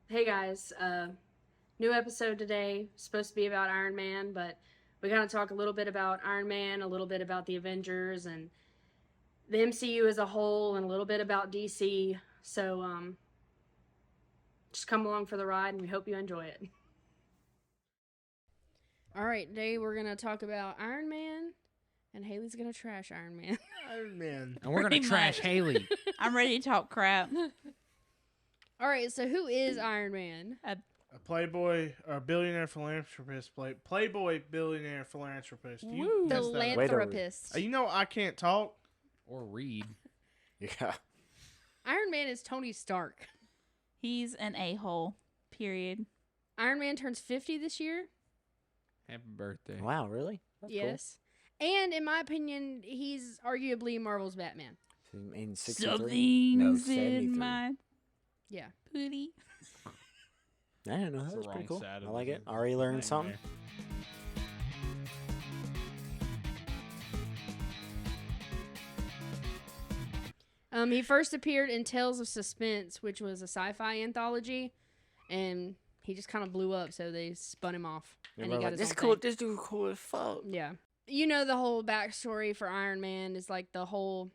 Hey guys, new episode today. Supposed to be about Iron Man, but we're going to talk a little bit about Iron Man, a little bit about the Avengers, and the MCU as a whole, and a little bit about DC. So, just come along for the ride, and we hope you enjoy it. All right, today we're going to talk about Iron Man, and Haley's going to trash Iron Man. Iron Man. And we're going to trash Haley. I'm ready to talk crap. All right, so who is Iron Man? A playboy, or billionaire philanthropist. Playboy billionaire philanthropist. You messed that up. Philanthropist. You know I can't talk. Or read. Yeah. Iron Man is Tony Stark. He's an a-hole, period. Iron Man turns 50 this year. Happy birthday. Wow, really? That's Yes. And in my opinion, he's arguably Marvel's Batman. cool. In 63? Something's No, in 73. my Yeah. booty. I didn't know. That It's was the pretty wrong cool. side I of like the it. Already learned thing something. He first appeared in Tales of Suspense, which was a sci-fi anthology, and he just kind of blew up, so they spun him off. And he got his this own cool. thing. This dude cool as fuck. Yeah. You know, the whole backstory for Iron Man is like the whole,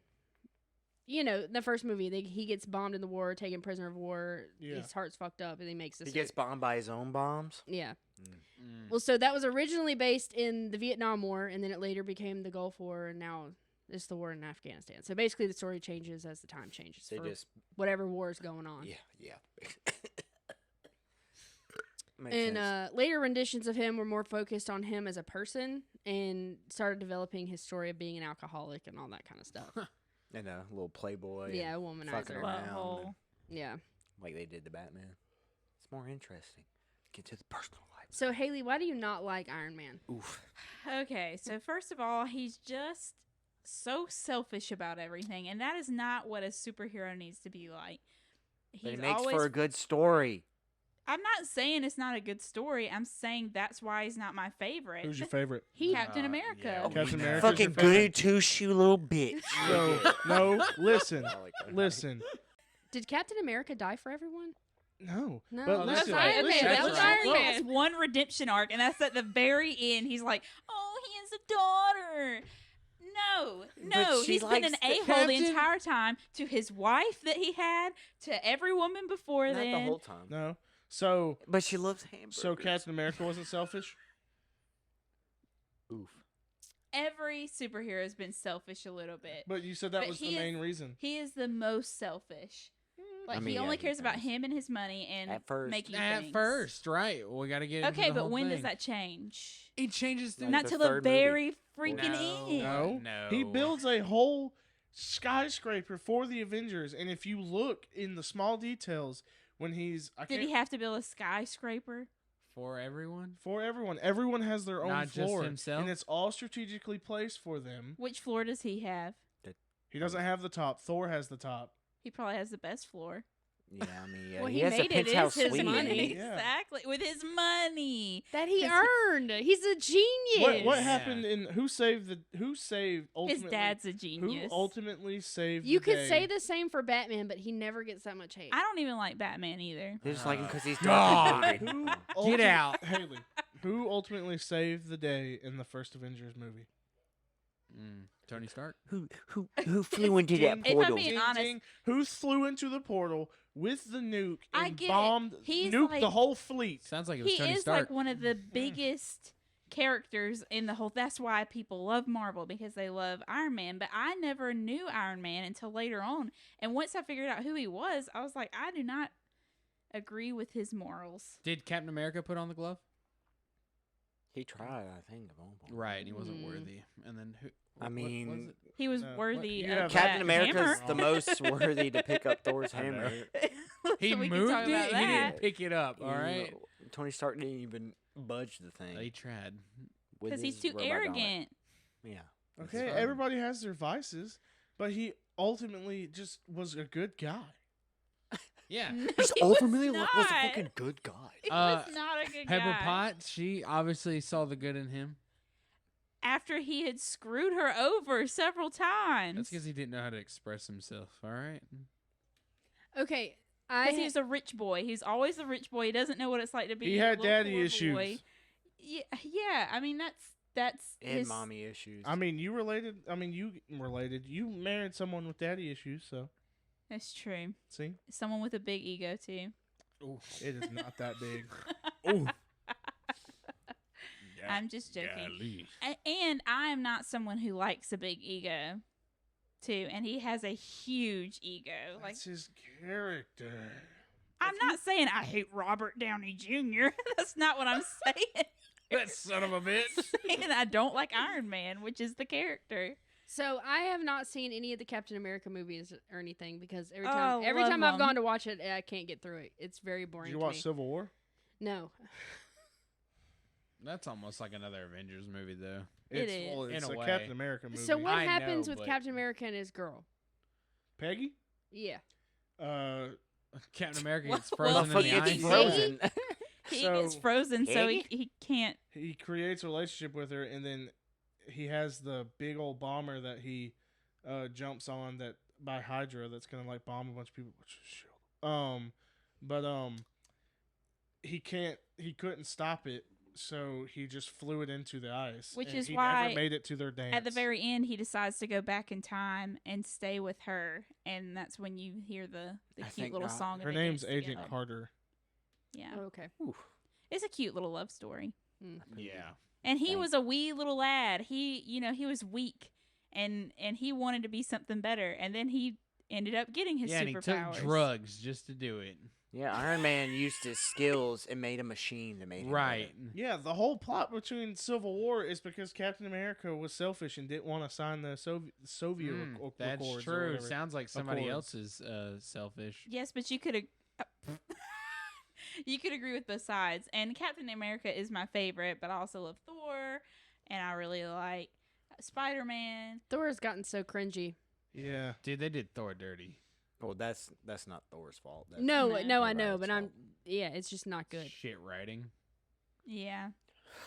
the first movie, he gets bombed in the war, taken prisoner of war, Yeah. his heart's fucked up, and he makes this. He gets bombed by his own bombs. Yeah. Mm. Well, so that was originally based in the Vietnam War, and then it later became the Gulf War, and now it's the war in Afghanistan. So basically, the story changes as the time changes. They for just whatever war is going on. yeah. Makes And sense. later renditions of him were more focused on him as a person and started developing his story of being an alcoholic and all that kind of stuff. And a little playboy. Yeah, and womanizer. fucking around, Butthole. Yeah. like they did to Batman. It's more interesting. Get to the personal life. So, Haley, why do you not like Iron Man? Oof. Okay, so first of all, he's just so selfish about everything, and that is not what a superhero needs to be like. But He's it makes always for a good story. I'm not saying it's not a good story. I'm saying that's why he's not my favorite. Who's your favorite? Captain America. yeah. Captain America. Fucking goody two shoe little bitch. No, listen. I like that. Listen. Did Captain America die for everyone? No. No, But that's listen. Iron Man. listen, That was listen. Iron He Man. has one redemption arc, and that's at the very end. He's like, "Oh, he has a daughter." No, she he's been likes an the a-hole the Captain- entire time to his wife that he had, to every woman before Not then. the whole time. No. So But she loves hamburgers. Captain America wasn't selfish? Oof. Every superhero has been selfish a little bit. But you said that But was the he is- main reason. He is the most selfish. Like I mean, he yeah, only he cares about does. him and his money and At first. making At things. first, right. We got to get into Okay, the but whole when does thing. that change? It changes Like Not the till the third very movie. freaking No. end. No. No. He builds a whole skyscraper for the Avengers, and if you look in the small details, when he's Did he have to build a skyscraper? For everyone? for everyone has their own Not just floor, himself? and it's all strategically placed for them. Which floor does he have? He doesn't have the top. Thor has the top. He probably has the best floor. Yeah, I mean, yeah. Well, he he has a made it. penthouse It's his suite. money. Yeah. Exactly. With his money. That he 'Cause earned. He's a genius. What Yeah. happened in who saved ultimately? His dad's a Who genius. ultimately saved? You the could day? say the same for Batman, but he never gets that much hate. I don't even like Batman either. They just like him because he's God. dark and Who broody. Get out. Haley. Who ultimately saved the day in the first Avengers movie? Tony Stark? Who flew into that If I'm portal? being honest- Who flew into the portal with the nuke I and get it. bombed, He's nuked like- the whole fleet? Sounds like it was He Tony is Stark. like one of the biggest characters in the whole. That's why people love Marvel, because they love Iron Man. But I never knew Iron Man until later on. And once I figured out who he was, I was like, I do not agree with his morals. Did Captain America put on the glove? He tried, I think, at one point. Right, he wasn't worthy. And then who? I what mean, was it? He was No, worthy you of have- Captain that America's hammer. the most worthy to pick up Thor's I know. hammer. He So we can moved talk it. about He that. didn't pick it up. All right. Tony Stark didn't even budge the thing. He tried. with Because he's his too robot gauntlet. arrogant. Yeah. Okay, fine. everybody has their vices, but he ultimately just was a good guy. Yeah. He's He was ultimately was a not. fucking good guy. He Uh, was not a good Pepper guy. Potts, she obviously saw the good in him. After he had screwed her over several times. That's because he didn't know how to express himself. All right. Okay, Because he's a rich boy. He's always the rich boy. He doesn't know what it's like to be. He a had little daddy poor issues. boy. Yeah. I mean, that's And his mommy issues. I mean, you related. I mean, you related. You married someone with daddy issues, so That's true. see, Someone with a big ego too. it is not that big. Ooh. I'm just joking. Golly. And I am not someone who likes a big ego, too. And he has a huge ego. Like, That's his character. I'm not saying I hate Robert Downey Jr. That's not what I'm saying. That son of a bitch. And I don't like Iron Man, which is the character. So I have not seen any of the Captain America movies or anything because every Oh, time love I've 'em. gone to watch it, I can't get through it. It's very boring. Did you to watch me. Civil War? No. That's almost like another Avengers movie, though. It It's, is. well, it's In a a way. Captain America movie. So what I happens know, with but- Captain America and his girl? Peggy? Yeah. Captain America Well, gets frozen in Motherfucker the gets ice. frozen. He So- gets frozen, so he can't. He creates a relationship with her, and then he has the big old bomber that he jumps on that by Hydra that's gonna like bomb a bunch of people. He couldn't stop it, so he just flew it into the ice. Which and is he why never made it to their dance. At the very end, he decides to go back in time and stay with her, and that's when you hear the I cute think little not. song. her and they name's dance Agent together. Carter. Yeah, Oh, okay. it's a cute little love story. Yeah. And he Thanks. was a wee little lad. He was weak, and he wanted to be something better, and then he ended up getting his Yeah, and he superpowers. took drugs just to do it. Yeah, Iron Man used his skills and made a machine that made him Right. Yeah, the whole plot between Civil War is because Captain America was selfish and didn't want to sign the Soviet That's Accords or true. whatever. Sounds like somebody Accords. else is selfish. Yes, but you could you could agree with both sides. And Captain America is my favorite, but I also love Thor, and I really like Spider-Man. Thor has gotten so cringy. Yeah. Dude, they did Thor dirty. Well, that's not Thor's fault. That's No, No. I know, Rod's but fault. it's just not good. Shit writing. Yeah,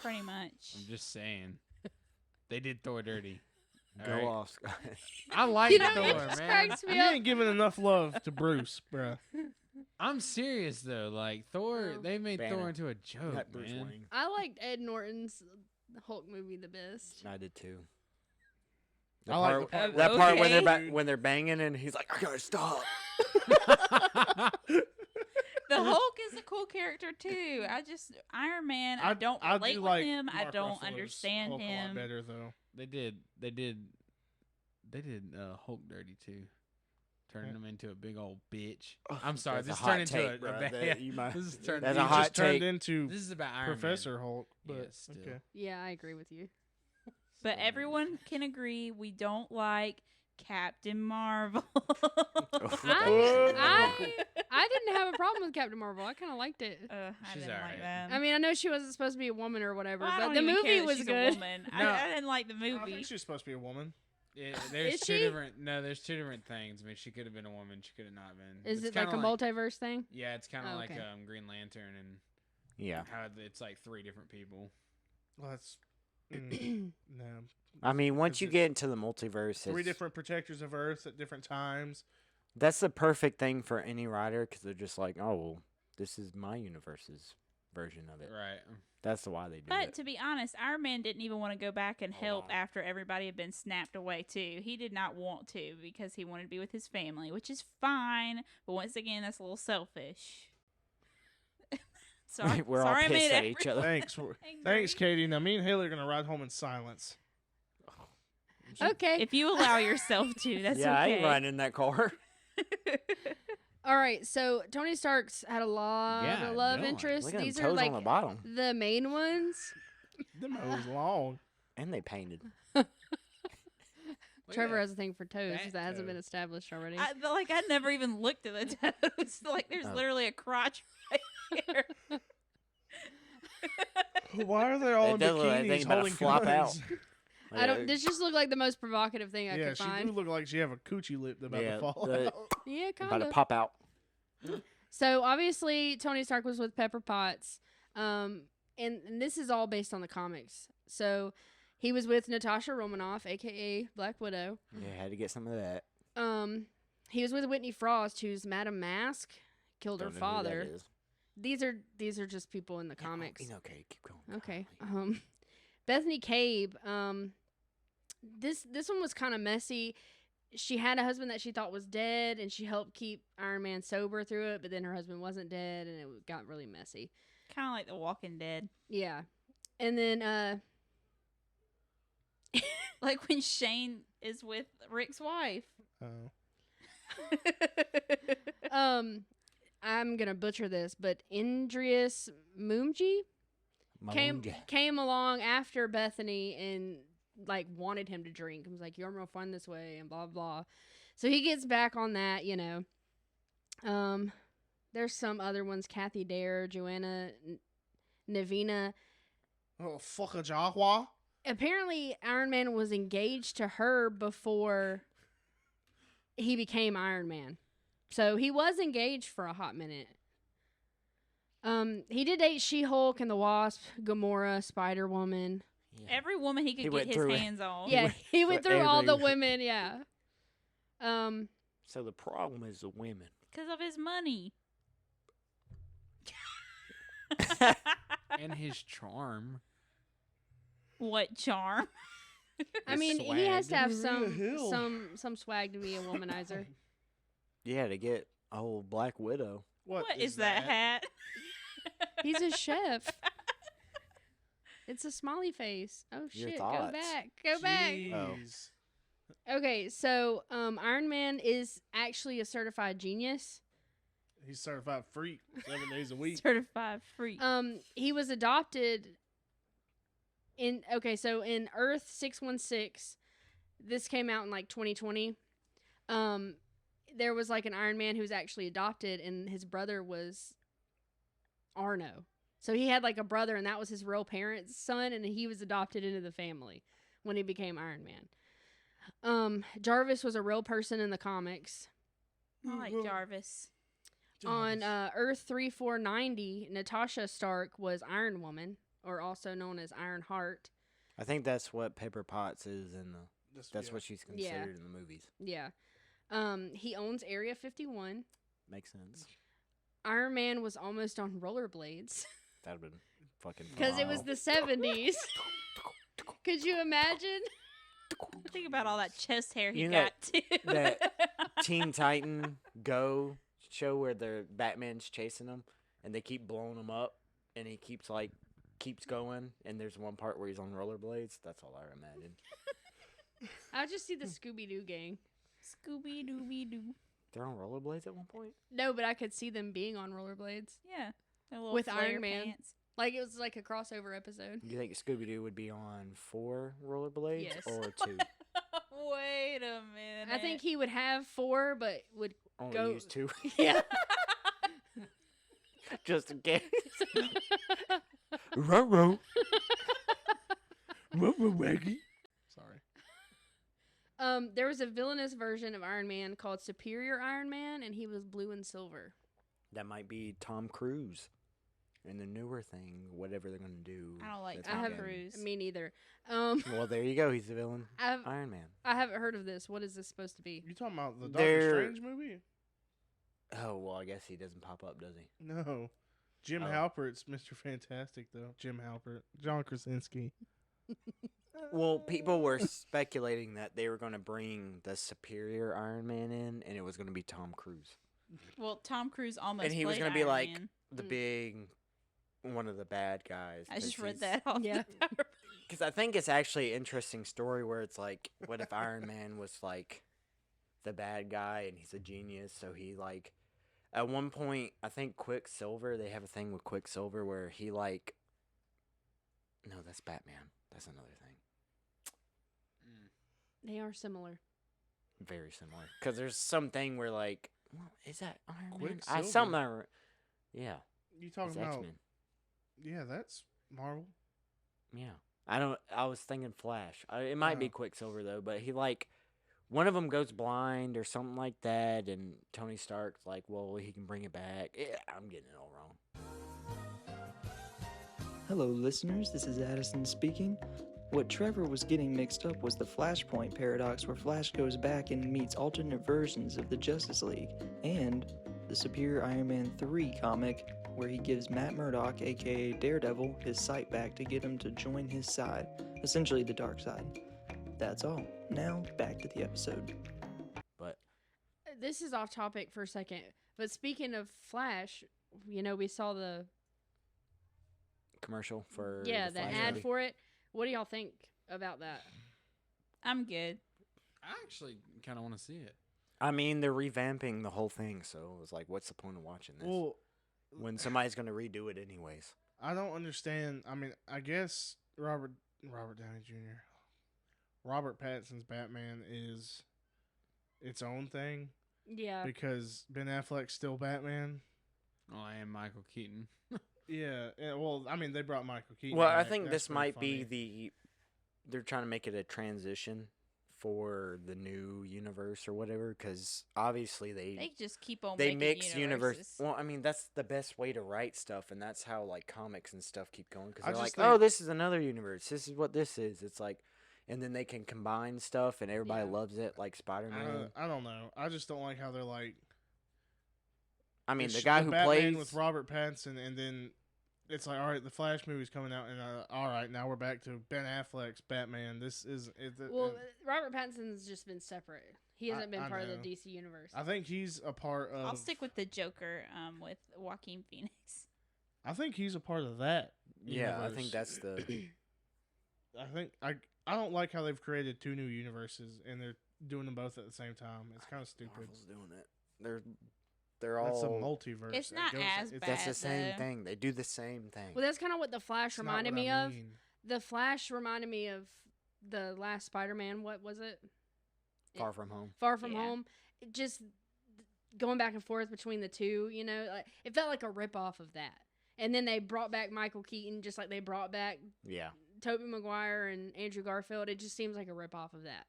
pretty much. I'm just saying. They did Thor dirty. Go Alright. off, Scott. I like You know, Thor, it just man. cracks me You up. ain't giving enough love to Bruce, bruh. I'm serious though. Like Thor, Oh. they made Banner. Thor into a joke, Not Bruce man. Wayne. I liked Ed Norton's Hulk movie the best. I did too. I like the part that part when they're Okay. when they're banging and he's like, I gotta stop. The Hulk is a cool character too. Iron Man. I don't relate do with like him. I Mark don't Ruffalo's understand Hulk a lot him. better though. They did Hulk dirty too. Turning him into a big old bitch. I'm sorry, That's this a turned hot into take, a bruh. bad. That you might- This is turned. That's He a hot just turned take. into This is about Iron Professor Man. Hulk, but Yeah, still. okay. Yeah, I agree with you. But everyone can agree we don't like Captain Marvel. I didn't have a problem with Captain Marvel. I kind of liked it. I She's didn't like alright. that. I mean, I know she wasn't supposed to be a woman or whatever, Well, I but don't the even care movie that was she's good. A woman. No. I didn't like the I movie. think she's supposed to be a woman. There's Is two she? different. No, there's two different things. I mean, she could have been a woman. She could have not been. Is It's it like a kinda multiverse thing? Yeah, it's kind of Oh, like okay. Green Lantern and Yeah. how it's like three different people. Well, that's no. I mean, once you it's get into the multiverse, Three it's- different protectors of Earth at different times. that's the perfect thing for any writer because they're just like, oh, well, this is my universe's version of it. Right. That's why they do But it. to be honest, Iron Man didn't even want to go back and Hold help on. after everybody had been snapped away too. He did not want to because he wanted to be with his family, which is fine. But once again, that's a little selfish. Sorry, We're all sorry I pissed made at each other. Thanks, everyone thanks, angry. Katie. Now me and Haley are gonna ride home in silence. Okay. If you allow yourself to, that's yeah, I okay. ain't riding in that car. All right. So Tony Stark's had a lot Yeah, of love no, interests. Look at them These are toes like on the bottom. the main ones. Them was long. And they painted. Trevor has a thing for toes Fat that hasn't toe. been established already. I never even looked at the toes. Like there's Oh. literally a crotch right here. Why are they all It in does look like bikinis they about to holding flop out. guns? I don't. This just looked like the most provocative thing I Yeah, could she find. do look like she have a coochie lip about Yeah, to fall the- out. Yeah, about kind to of. pop out. So obviously Tony Stark was with Pepper Potts, and this is all based on the comics. So he was with Natasha Romanoff, aka Black Widow. Yeah, had to get some of that. He was with Whitney Frost, who's Madame Mask, killed Don't her know who that father. is. These are just people in the comics. Okay, keep going. Okay. Golly. Bethany Cabe. This one was kind of messy. She had a husband that she thought was dead, and she helped keep Iron Man sober through it. But then her husband wasn't dead, and it got really messy. Kind of like The Walking Dead. Yeah, and then Like when Shane is with Rick's wife. Oh. I'm gonna butcher this, but Indrius Mumji came along after Bethany and like wanted him to drink. He was like, "You're more fun this way," and blah blah. So he gets back on that, you know. There's some other ones: Kathy Dare, Joanna, Navina. Oh, fuck a Jahua. Apparently, Iron Man was engaged to her before he became Iron Man. So he was engaged for a hot minute. He did date She-Hulk and the Wasp, Gamora, Spider-Woman. Yeah. Every woman he could He get went his through it. hands on. Yeah, he went through all the every- women, yeah. So the problem is the women. Because of his money. And his charm. What charm? I His mean, he has to have Maria Hill. some swag to be a womanizer. Yeah, to get old Black Widow. What is that hat? He's a chef. It's a smiley face. Oh Your shit, thoughts. Go back. Jeez. Okay, so Iron Man is actually a certified genius. He's certified freak 7 days a week. Certified freak. He was adopted in Earth 616. This came out in like 2020. There was like an Iron Man who was actually adopted, and his brother was Arno. So he had like a brother, and that was his real parents' son, and he was adopted into the family when he became Iron Man. Jarvis was a real person in the comics. I like Jarvis. On Earth 3490, Natasha Stark was Iron Woman, or also known as Iron Heart. I think that's what Pepper Potts is in the. That's yeah. what she's considered in the movies. Yeah. He owns Area 51. Makes sense. Iron Man was almost on rollerblades That'd been fucking. because it was the 70s. Could you imagine? Think about all that chest hair he You know got too. that Teen Titan Go show where the Batman's chasing him and they keep blowing him up and he keeps going and there's one part where he's on rollerblades. That's all I imagine. I just see the Scooby-Doo gang. Scooby Dooby Doo. They're on rollerblades at one point. No, but I could see them being on rollerblades. Yeah. Their little With flare Iron Man. pants. Like, it was like a crossover episode. Do you think Scooby Doo would be on 4 rollerblades Yes. or 2? Wait a minute. I think he would have 4, but would Only Go- use 2, yeah. just in case. Ruh-roh. Waggy. Sorry. There was a villainous version of Iron Man called Superior Iron Man, and he was blue and silver. That might be Tom Cruise in the newer thing, whatever they're going to do. I don't like this I have weekend. Cruise. Me neither. Well, there you go. He's the villain. Iron Man. I haven't heard of this. What is this supposed to be? You talking about the They're- Doctor Strange movie? Oh, well, I guess he doesn't pop up, does he? No. Jim Oh. Halpert's Mr. Fantastic, though. Jim Halpert. John Krasinski. Well, people were speculating that they were going to bring the superior Iron Man in, and it was going to be Tom Cruise. Well, Tom Cruise almost And he was going to be like Man. the Mm. big, one of the bad guys. I just read that off Yeah. the PowerPoint. Because I think it's actually an interesting story where it's like, what if Iron Man was like the bad guy and he's a genius? So he like, at one point, I think Quicksilver, they have a thing with Quicksilver where he like, no, that's Batman. That's another thing. They are similar. Very similar. Because there's something where like, well, is that Iron Man? Quicksilver? Something yeah. You It's talking about... X-Men. Yeah, that's Marvel. Yeah. I was thinking Flash. It might be Oh. Quicksilver though, but he like one of them goes blind or something like that, and Tony Stark's like, well, he can bring it back. Yeah, I'm getting it all wrong. Hello, listeners. This is Addison speaking. What Trevor was getting mixed up was the Flashpoint paradox, where Flash goes back and meets alternate versions of the Justice League, and the Superior Iron Man 3 comic, where he gives Matt Murdock, aka Daredevil, his sight back to get him to join his side, essentially the dark side. That's all. Now, back to the episode. But This is off topic for a second, but speaking of Flash, we saw the commercial for the Flash ad movie. for it. What do y'all think about that? I'm good. I actually kind of want to see it. I mean, they're revamping the whole thing, so it was like, what's the point of watching this Well, when somebody's gonna redo it anyways? I don't understand. I mean, I guess Robert Downey Jr. Robert Pattinson's Batman is its own thing Yeah. because Ben Affleck's still Batman. Oh, I am Michael Keaton. Yeah. Well, I mean, they brought Michael Keaton. Well, I back. think That's this pretty might funny. be they're trying to make it a transition for the new universe or whatever, because obviously They just keep on they making mix universes. Well, I mean, that's the best way to write stuff, and that's how like comics and stuff keep going. Because I they're like, just oh, think- this is another universe. This is what this is. It's like, and then they can combine stuff, and everybody Yeah. loves it, like Spider-Man. I don't know. I just don't like how they're like. I mean, the sh- guy who Batman plays with Robert Pattinson, and then it's like, all right, the Flash movie's coming out, and all right, now we're back to Ben Affleck's Batman. This is it. Well, Robert Pattinson's just been separate. He hasn't been I part of know. the DC universe. I think he's a part of. I'll stick with the Joker with Joaquin Phoenix. I think he's a part of that. yeah, I universe. think that's the. I don't like how they've created two new universes and they're doing them both at the same time. It's kind of stupid. Marvel's doing it. They're all. That's a multiverse. It's It not goes- as it's- bad. That's the same though. thing. They do the same thing. Well, that's kind of what the Flash it's not reminded what me I of. mean. The Flash reminded me of the last Spider-Man. What was it? Far From Home. Far From Yeah. Home. It just going back and forth between the two. Like, it felt like a rip-off of that. And then they brought back Michael Keaton, just like they brought back Yeah. Tobey Maguire and Andrew Garfield. It just seems like a rip-off of that.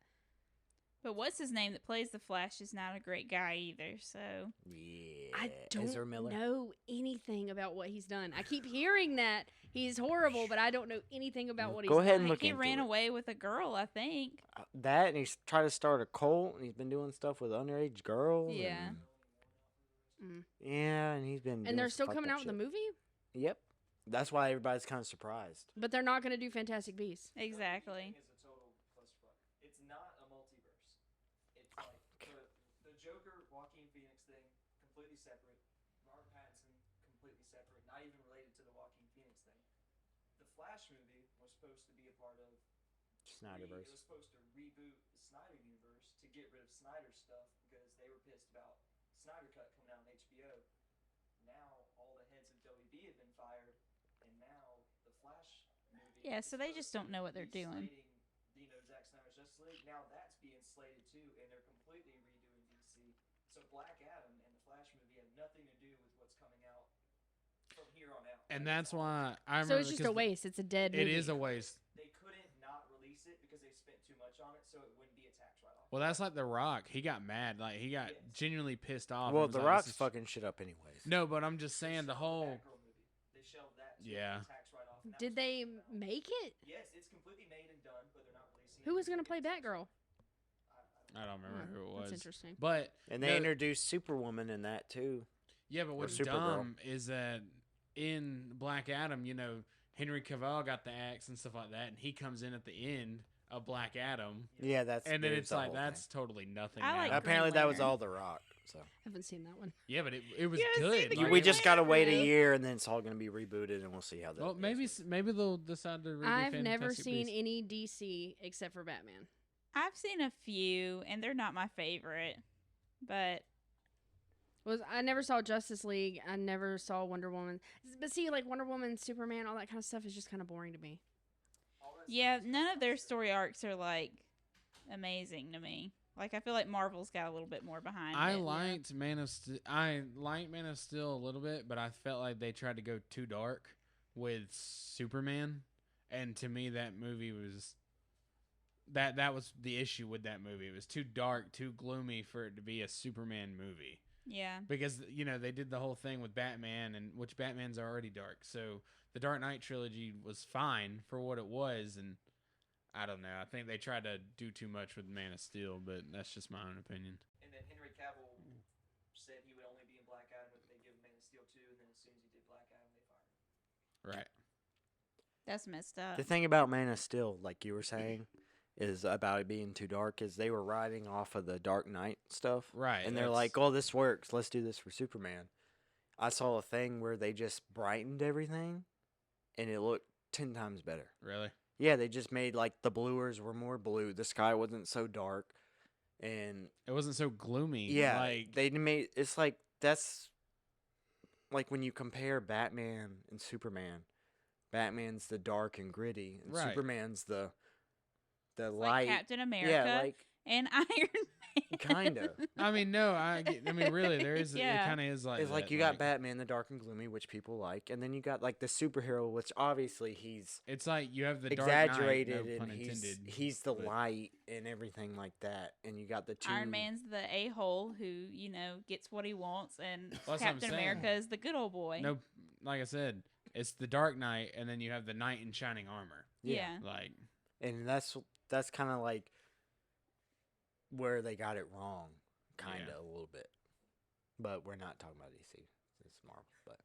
But what's his name that plays the Flash is not a great guy either. So Yeah. I don't Ezra Miller. know anything about what he's done. I keep hearing that he's horrible, but I don't know anything about what he's Go ahead done. and look he into ran it. away with a girl, I think. That, and he's tried to start a cult, and he's been doing stuff with underage girls. Yeah. And, yeah, and he's been. And they're still coming out with the movie, Yep. That's why everybody's kind of surprised. but they're not going to do Fantastic Beasts. Exactly. It's a total clusterfuck. It's not a multiverse. It's like the Joker, Joaquin Phoenix thing, completely separate. Robert Pattinson, completely separate. Not even related to the Joaquin Phoenix thing. The Flash movie was supposed to be a part of. It Snyderverse. was supposed to reboot the Snyder universe to get rid of Snyder's stuff because they were pissed about Snyder Cut coming out on HBO. Now all the heads of WB have been fired, and now the Flash movie. Yeah, is so they supposed just to don't know what they're be doing. slating, Zack Snyder's Justice League. Now that's being slated too, and they're completely redoing DC. So Black Adam and the Flash movie have nothing to do with what's coming out from here on out. And Like, that's all- why I So remember. it's just a because waste. It's a dead It movie. is a waste. they couldn't not release it because they spent too much on it, so it wouldn't be a tax write-off. Well, that's like The Rock. He got mad. Like he got Yes. genuinely pissed off. Well, and was The like, Rock's this is- fucking shit up anyways. No, but I'm just saying the They whole. shelved Batgirl movie. They shelved that. So Yeah. it's a tax write-off, and that Did was they supposed to come out. make it? Yes, it's completely made and done, but they're not releasing it. Who was because going to they play get tax Batgirl? I don't remember who it was. That's interesting. But And they no, introduced Superwoman in that too. yeah, but what's Supergirl. dumb is that in Black Adam, Henry Cavill got the axe and stuff like that, and he comes in at the end of Black Adam, Yeah, that's. and then there's it's the like whole that's thing. totally nothing. I now. like Apparently, Green that was Lantern. all The Rock. So I haven't seen that one. Yeah, but it was You haven't seen good. the Like, we Green just gotta wait a Lantern. year, and then it's all gonna be rebooted, and we'll see how that. well, goes. maybe they'll decide to. Redo I've never Fantastic seen Beasts. any DC except for Batman. I've seen a few, and they're not my favorite. But I never saw Justice League. I never saw Wonder Woman. But see, like Wonder Woman, Superman, all that kind of stuff is just kind of boring to me. All that yeah, stuff is none of their just- story arcs are like amazing to me. Like I feel like Marvel's got a little bit more behind I it. liked Man of Steel. I liked Man of Steel a little bit, but I felt like they tried to go too dark with Superman, and to me, that movie was that was the issue with that movie. It was too dark, too gloomy for it to be a Superman movie. Yeah. Because they did the whole thing with Batman, and which Batman's already dark. So the Dark Knight trilogy was fine for what it was, and I don't know. I think they tried to do too much with Man of Steel, but that's just my own opinion. And then Henry Cavill said he would only be in Black Adam soon as he did Black Adam, they fired him. Right. That's messed up. The thing about Man of Steel, like you were saying, is about it being too dark, is they were riding off of the Dark Knight stuff. Right. And they're like, oh, this works. Let's do this for Superman. I saw a thing where they just brightened everything, and it looked 10 times better. Really? Yeah, they just made, like, the bluers were more blue. The sky wasn't so dark. And, It wasn't so gloomy. yeah, Like, they made, it's like, that's, like, when you compare Batman and Superman, Batman's the dark and gritty, and Right. Superman's the It's light. like Captain America Yeah, like, and Iron Man. Kinda. I mean, no, I mean, really, there is, Yeah. it kind of is like it's like that, you got Batman, the dark and gloomy, which people like, and then you got like the superhero, which obviously he's It's like you have the exaggerated Dark Knight, no pun and intended. he's the but- light and everything like that, and you got the two. Iron Man's the a-hole who, gets what he wants, and That's what I'm Captain saying. America is the good old boy. No, like I said, it's the Dark Knight, and then you have the Knight in shining armor. Yeah. Like, and that's kind of like where they got it wrong, kind of Yeah. a little bit. But we're not talking about DC. It's Marvel, but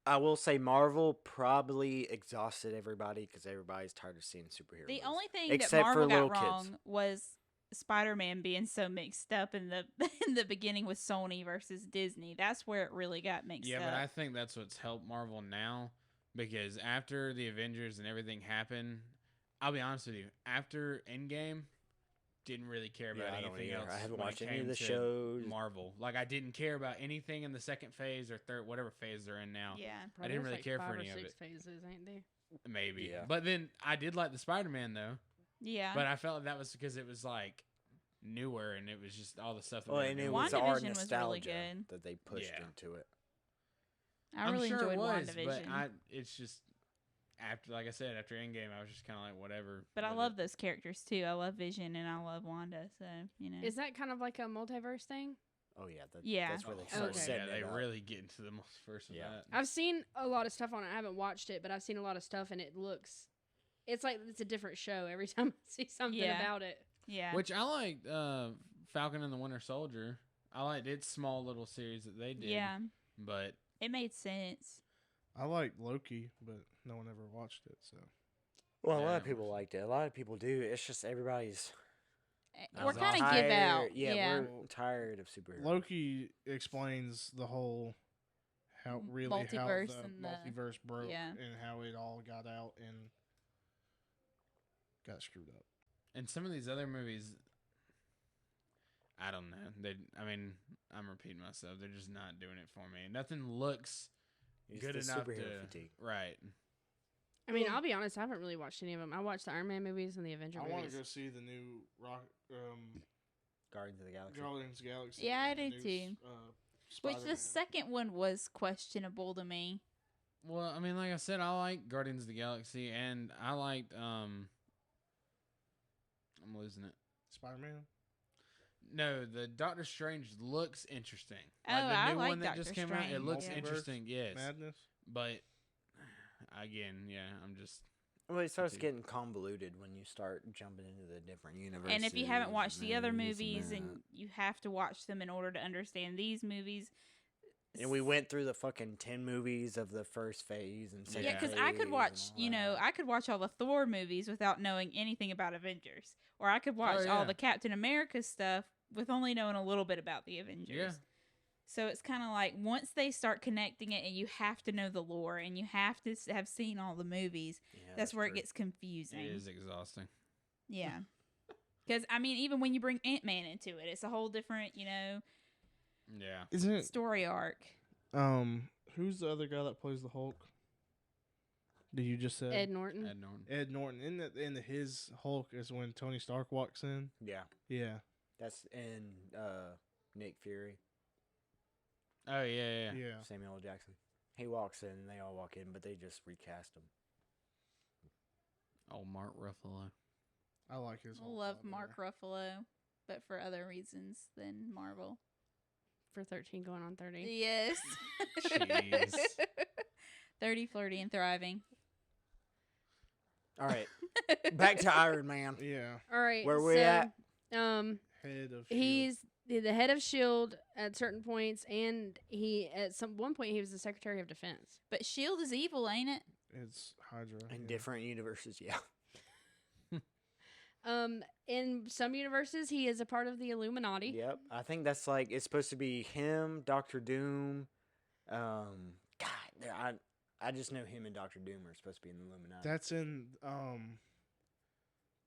I will say Marvel probably exhausted everybody because everybody's tired of seeing superheroes. The only thing Except that Marvel for got little kids. wrong was Spider-Man being so mixed up in the in the beginning with Sony versus Disney. That's where it really got mixed yeah, up. but I think that's what's helped Marvel now, because after the Avengers and everything happened, I'll be honest with you, after Endgame, didn't really care about Yeah, I don't anything either. else. I haven't when it watched any came of the to shows. Marvel. Like, I didn't care about anything in the second phase or third, whatever phase they're in now. yeah. I didn't really care for five any or of six it. phases, ain't there? Maybe. Yeah. But then I did like the Spider-Man, though. Yeah. But I felt like that was because it was, like, newer, and it was just all the stuff that Well, they were and it doing. was WandaVision our was really nostalgia good. that they pushed Yeah. into it. I I'm really sure enjoyed it was, WandaVision. but it's just after, like I said, after Endgame, I was just kind of like whatever. But I with love it. those characters too. I love Vision and I love Wanda. So Is that kind of like a multiverse thing? Oh yeah, Yeah. that's where they Oh, start Okay. setting yeah, they it up. really get into the multiverse with Yeah. that. I've seen a lot of stuff on it. I haven't watched it, but I've seen a lot of stuff, and it's like it's a different show every time I see something Yeah. about it. yeah. Which I liked Falcon and the Winter Soldier. I liked its small little series that they did. yeah. But It made sense. I like Loki, but no one ever watched it. So Well, a lot Yeah. of people liked it. A lot of people do. It's just everybody's That We're was kind of awesome. give out. tired- Yeah, Yeah. we're tired of superheroes. Loki explains the whole how really how Multiverse the and the- multiverse broke yeah. and how it all got out and got screwed up. and some of these other movies, I don't know. I mean, I'm repeating myself. They're just not doing it for me. Nothing looks It's good the enough superhero to fatigue. right. I mean, I'll be honest, I haven't really watched any of them. I watched the Iron Man movies and the Avenger I want movies. to go see the new Guardians of the Galaxy. Guardians of the Galaxy. Yeah, I the do new too. Which Spider-Man. the second one was questionable to me. Well, I mean, like I said, I like Guardians of the Galaxy, and I liked I'm losing it. Spider-Man. No, the Doctor Strange looks interesting. Oh, the I new like one that just Doctor came out, it Strange. looks Multiverse interesting. Yes, Madness. but again, yeah, I'm just Well, it starts fatigue. getting convoluted when you start jumping into the different universes. And if you haven't watched the other this movies that. and you have to watch them in order to understand these movies. And we went through the fucking 10 movies of the first phase and second Yeah, because I phase could and watch, all that. I could watch all the Thor movies without knowing anything about Avengers. Or I could watch yeah. all the Captain America stuff with only knowing a little bit about the Avengers. Yeah. So it's kind of like once they start connecting it and you have to know the lore and you have to have seen all the movies, Yeah, that's where true. it gets confusing. it is exhausting. Yeah. Because, I mean, even when you bring Ant-Man into it, it's a whole different, Yeah, Isn't it? story arc. Who's the other guy that plays the Hulk? Did you just say Ed Norton. Ed Norton. Ed Norton? In his Hulk is when Tony Stark walks in. Yeah, Yeah. that's in Nick Fury, Oh yeah. Yeah. Samuel L. Jackson. He walks in and they all walk in, but they just recast him. Oh, Mark Ruffalo. I like his I Hulk love a lot Mark better. Ruffalo, but for other reasons than Marvel. For 13 going on 30. Yes. Jeez. 30, flirty, and thriving. All right, back to Iron Man. Yeah. All right. Where we so, at? Um, Head of he's the head of Shield at certain points, and he at one point he was the Secretary of Defense. But Shield is evil, ain't it? It's Hydra. In yeah. different universes, yeah. In some universes, he is a part of the Illuminati. Yep. I think that's like it's supposed to be him, Doctor Doom. God, I just know him and Doctor Doom are supposed to be in the Illuminati. That's in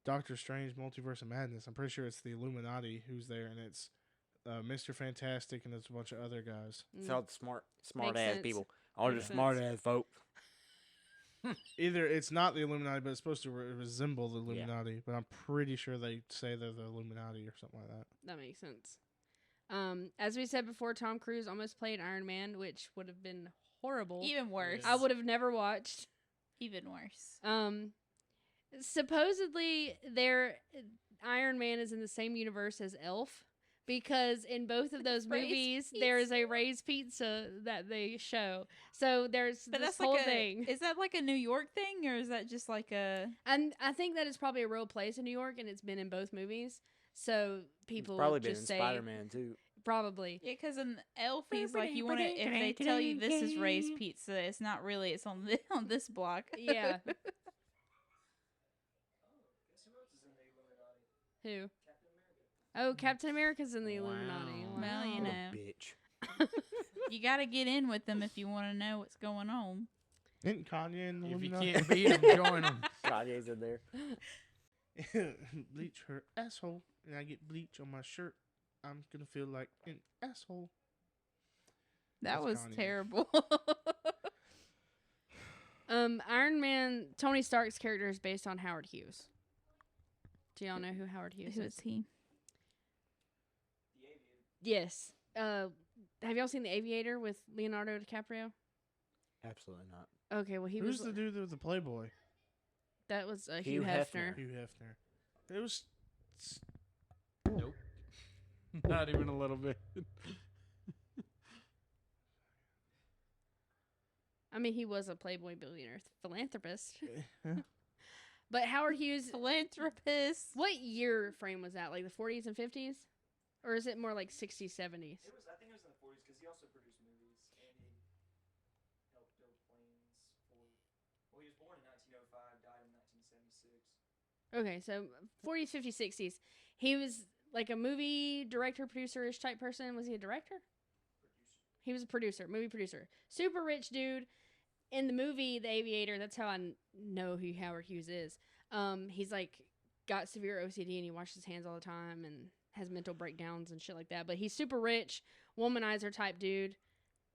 Doctor Strange Multiverse of Madness. I'm pretty sure it's the Illuminati who's there, and it's Mr. Fantastic and there's a bunch of other guys. It's all the smart Makes ass sense. people. All the Makes smart sense. ass folk. Either it's not the Illuminati, but it's supposed to resemble the Illuminati. But I'm pretty sure they say they're the Illuminati or something like that. That makes sense. As we said before, Tom Cruise almost played Iron Man, which would have been horrible. Even worse. I would have never watched. Even worse. Supposedly, Iron Man is in the same universe as Elf, because in both of those Raised movies, pizza. there is a raised pizza that they show. So there's But this that's whole like thing. Is that like a New York thing, or is that just like a? And I think that is probably a real place in New York, and it's been in both movies. So people Probably been just in say Spider-Man too. probably. Yeah, because in Elf, he's like, you want to. If they tell you this is raised pizza, it's not really. It's on on this block. Yeah. Guess who else is in the Illuminati? Who? Oh, Captain America's in the Illuminati. Wow. Well, you What know. a bitch. You got to get in with them if you want to know what's going on. Isn't Kanye in the If you Illuminati? can't beat them, join them. Kanye's in there. Bleach her asshole, and I get bleach on my shirt. I'm gonna feel like an asshole. That That's was Kanye. terrible. Iron Man, Tony Stark's character is based on Howard Hughes. Do y'all know who Howard Hughes Who is? is he? The Aviator. Yes. Have y'all seen The Aviator with Leonardo DiCaprio? Absolutely not. Okay, well Who's the dude with the Playboy? that was Hugh Hugh Hefner. Hefner. Hugh Hefner. It was. Nope. Not even a little bit. I mean, he was a Playboy billionaire philanthropist. Yeah. But Howard Hughes, Philanthropist. what year frame was that? Like the 40s and 50s? Or is it more like 60s, 70s? It was. I think it was in the 40s because he also produced movies and he helped build planes for. Well, he was born in 1905, died in 1976. Okay, so 40s, 50s, 60s. He was like a movie director, producer-ish type person. Was he a director? He was a producer, movie producer. Super rich dude. In the movie The Aviator, that's how I know who Howard Hughes is. He's like got severe OCD and he washes his hands all the time and has mental breakdowns and shit like that. But he's super rich, womanizer type dude.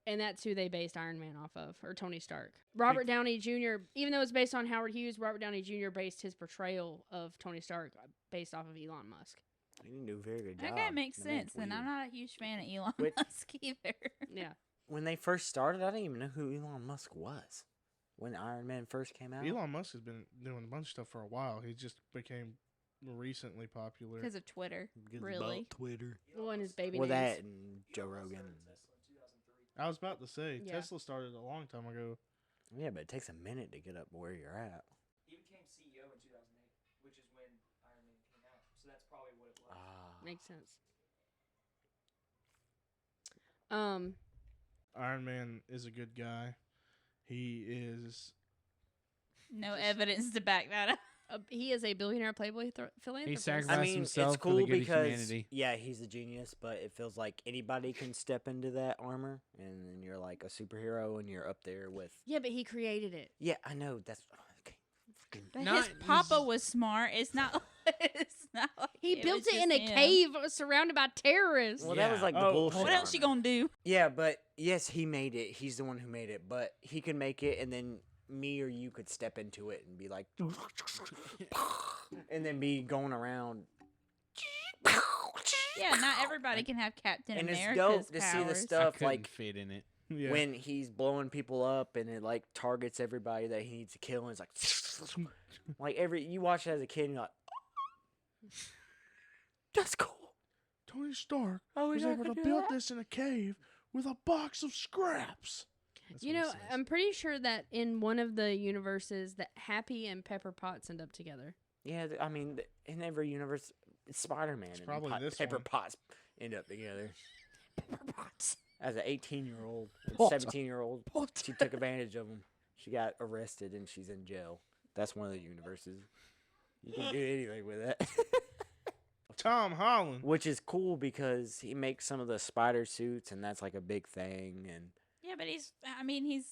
And that's who they based Iron Man off of, or Tony Stark. Robert Downey Jr., even though it's based on Howard Hughes, Robert Downey Jr. based his portrayal of Tony Stark based off of Elon Musk. He didn't do a very good job. Okay, makes The man's sense. Then I'm weird. not a huge fan of Elon Wait. Musk either. Yeah. When they first started, I didn't even know who Elon Musk was. When Iron Man first came out. Elon Musk has been doing a bunch of stuff for a while. He just became recently popular. Because of Twitter. Because Really? about Twitter. Well, and his baby Well, names. that and Joe Rogan. Tesla in 2003. I was about to say Yeah. Tesla started a long time ago. Yeah, but it takes a minute to get up where you're at. He became CEO in 2008, which is when Iron Man came out. So that's probably what it was. Makes sense. Iron Man is a good guy. He is. No evidence to back that up. He is a billionaire Playboy philanthropist. sacrificed I mean, himself it's for the cool good of because humanity. yeah, he's a genius, but it feels like anybody can step into that armor, and then you're like a superhero, and you're up there with. Yeah, but he created it. Yeah, I know. That's okay. Fucking- But Not- his papa was smart. It's not. It's not like He it built was it in just a him. cave surrounded by terrorists. Well, that was Yeah. like the Oh, bullshit. What else you armor. gonna do? Yeah, but yes, he made it. He's the one who made it, but he can make it, and then me or you could step into it and be like, and then be going around. Yeah, not everybody can have Captain And it's America's dope to see the powers. stuff. I couldn't like- fit in it. Yeah. When he's blowing people up and it like targets everybody that he needs to kill, and it's like you watch it as a kid and you're like, that's cool. Tony Stark Oh, was able to build this in a cave with a box of scraps. That's You what he know, says. I'm pretty sure that in one of the universes that Happy and Pepper Potts end up together. Yeah, I mean, in every universe, it's Spider-Man. It's and probably this Pepper one. Potts end up together. What? As an 18-year-old, What? 17-year-old, she took advantage of him. She got arrested and she's in jail. That's one of the universes. You can do anything with that. Tom Holland. Which is cool because he makes some of the spider suits, and that's like a big thing. And Yeah, but he's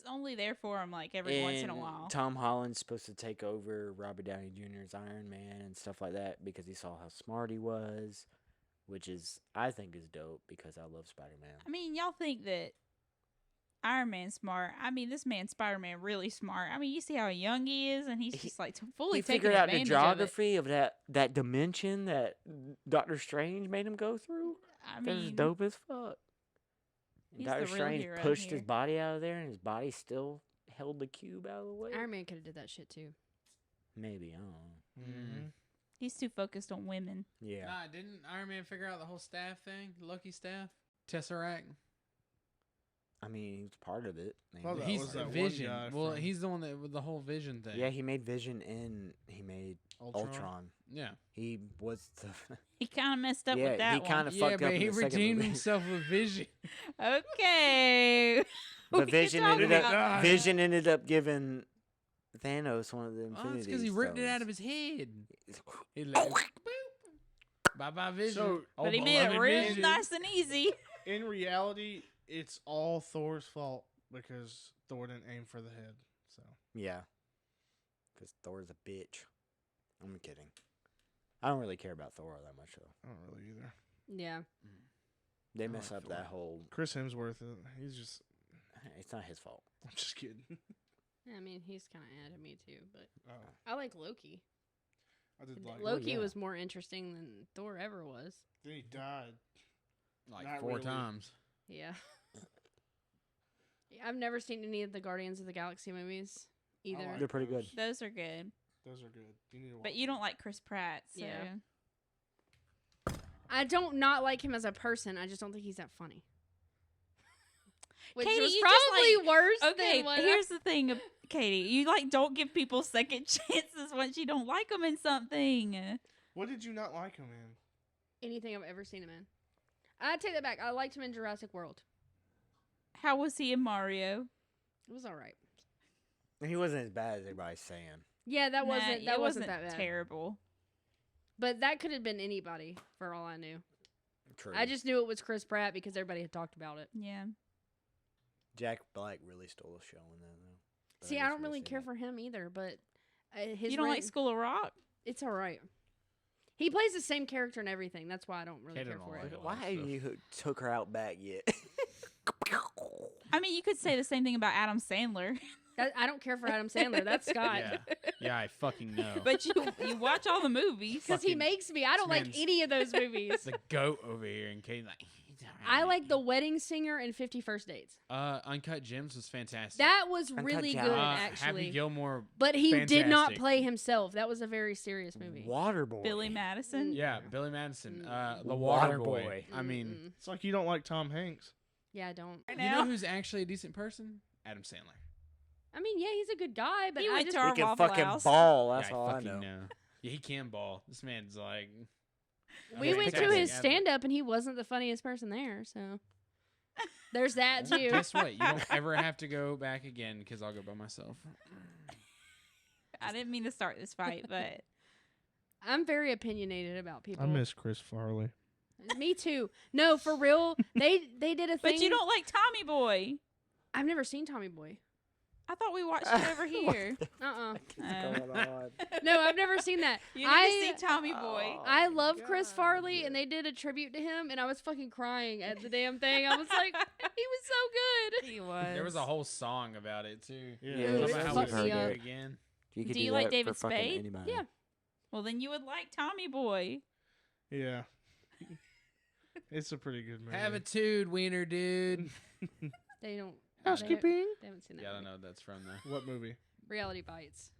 only there for him like every once in a while. Tom Holland's supposed to take over Robert Downey Jr.'s Iron Man and stuff like that because he saw how smart he was, which is, I think, is dope because I love Spider-Man. I mean, y'all think that Iron Man's smart. I mean, this man's Spider-Man really smart. I mean, you see how young he is, and he's just like fully He taking figured out the advantage of it. geography of that dimension that Doctor Strange made him go through. I That was mean, dope as fuck. And he's Doctor the real Strange hero pushed here. his body out of there, and his body still held the cube out of the way. Iron Man could have did that shit too. Maybe, I don't know. Mm-hmm. he's too focused on women. Yeah. Nah, didn't Iron Man figure out the whole staff thing? Loki staff? Tesseract? I mean, he was part of it. Well, maybe. that He's was that one Vision. guy Well, from- he's the one that with the whole Vision thing. Yeah, he made Vision and he made Ultron. Yeah. He was the. He kind of messed up Yeah, with that he one. kinda Yeah, fucked but up in he the second redeemed movie. himself with Vision. Okay. But What are you Vision talking ended about? up. Vision ended up giving Thanos one of the Oh, Infinity it's because he ripped it out of Stones. his head. He like, bye bye Vision. So- But he made it beloved real Vision. nice and easy. In reality, it's all Thor's fault because Thor didn't aim for the head. So Yeah. Because Thor's a bitch. I'm kidding. I don't really care about Thor all that much though. I don't really either. Yeah. They I mess like up Thor. that whole. Chris Hemsworth, he's just. It's not his fault. I'm just kidding. Yeah, I mean, he's kind of added me too, but Oh, I like Loki. I did like. Loki yeah. was more interesting than Thor ever was. Then he died. Like Not 4 really. times. Yeah. Yeah, I've never seen any of the Guardians of the Galaxy movies either. like They're pretty good. Those are good. Those are good. You need to watch. But you don't like Chris Pratt, so. Yeah. I don't not like him as a person. I just don't think he's that funny. Which Katie, was you just, probably like- worse Okay, than what here's the thing, Katie. You don't give people second chances once you don't like them in something. What did you not like him in? anything I've ever seen him in. I take that back. I liked him in Jurassic World. How was he in Mario? It was all right. He wasn't as bad as everybody's saying. Yeah, that Nah, wasn't it wasn't that bad. terrible. But that could have been anybody for all I knew. True. I just knew it was Chris Pratt because everybody had talked about it. Yeah. Jack Black really stole the show in that though. But See, guess I don't we'll really see care that. for him either, but his You don't like rent- School of Rock? It's all right. He plays the same character and everything. That's why I don't really Katie care don't for like it. it. Why lot of have stuff. you took her out back yet? I mean, you could say the same thing about Adam Sandler, I don't care for Adam Sandler. That's Scott. Yeah. Yeah, I fucking know. but you watch all the movies. Because he Fucking- makes me. I don't like man's- any of those movies. the goat over here, and Katie's like, he's all I right. like The Wedding Singer and 50 First Dates. Uncut Gems was fantastic. That was Uncut really Gems. good, Happy actually. Gilmore. But he did not fantastic. play himself. That was a very serious movie. Waterboy. Billy Madison. Yeah, Billy Madison. The Water Water Boy. Boy. I mean, Mm-mm. It's like you don't like Tom Hanks. Yeah, I don't. Right you now. know who's actually a decent person? Adam Sandler. I mean, yeah, he's a good guy, but He I went just to our He can Waffle fucking House. ball. That's Yeah, all I fucking know. Yeah, he can ball. This man's like. we went to fantastic his athlete. stand up and he wasn't the funniest person there, so there's that Well, too. Guess what? You don't ever have to go back again because I'll go by myself. I didn't mean to start this fight, but I'm very opinionated about people. I miss Chris Farley. Me too. No, for real. They did a thing. but you don't like Tommy Boy. I've never seen Tommy Boy. I thought we watched it over here. Uh-uh. What's going on? No, I've never seen that. You need to see Tommy Boy. Oh. I love Chris God. Farley, and they did a tribute to him, and I was fucking crying at the damn thing. I was like, he was so good. He was. There was a whole song about it too. Yeah, Ooh, it's it About how fucked we me do up. it again. You could Do you that like for David fucking Spade? anybody. Yeah. Well, then you would like Tommy Boy. Yeah. It's a pretty good movie. Attitude, wiener dude. They don't. Housekeeping. They haven't seen that. Yeah, I don't movie. know what that's from though. What movie? Reality Bites.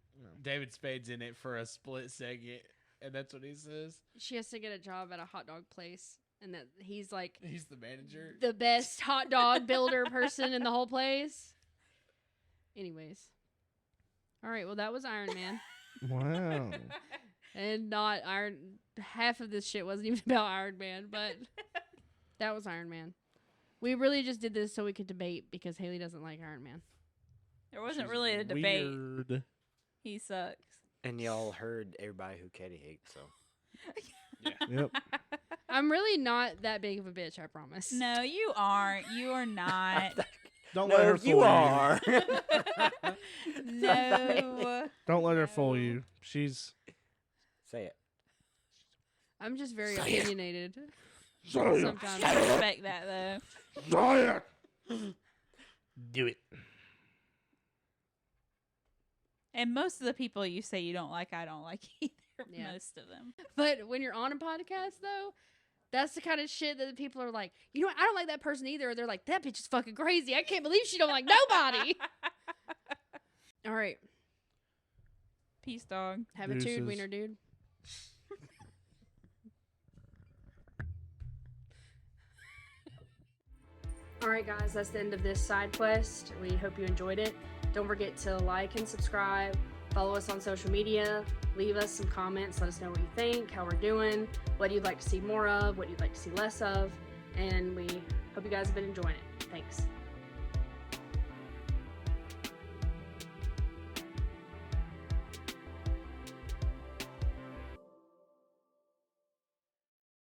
David Spade's in it for a split second, and that's what he says. She has to get a job at a hot dog place, and that he's like He's the manager. the best hot dog builder person in the whole place. Anyways. All right, well, that was Iron Man. Wow. And not Iron. Half of this shit wasn't even about Iron Man, but That was Iron Man. We really just did this so we could debate because Haley doesn't like Iron Man. There wasn't really a debate. Weird. He sucks. And y'all heard everybody who Katie hates, so. Yep. I'm really not that big of a bitch, I promise. No, you aren't. You are not. Don't let No, her fool you are. No. Don't let her fool you. She's. Say it. I'm just very Say it. opinionated. Say it. Sometimes. I respect that, though. Say it. Do it. And most of the people you say you don't like, I don't like either. Yeah. Most of them. But when you're on a podcast, though, that's the kind of shit that the people are like, you know what? I don't like that person either. Or they're like, that bitch is fucking crazy. I can't believe she don't like nobody. All right. Peace, dog. Have a tude, Deuces. wiener dude. All right, guys, that's the end of this side quest. We hope you enjoyed it. Don't forget to like and subscribe. Follow us on social media. Leave us some comments. Let us know what you think, how we're doing, what you'd like to see more of, what you'd like to see less of. And we hope you guys have been enjoying it. Thanks.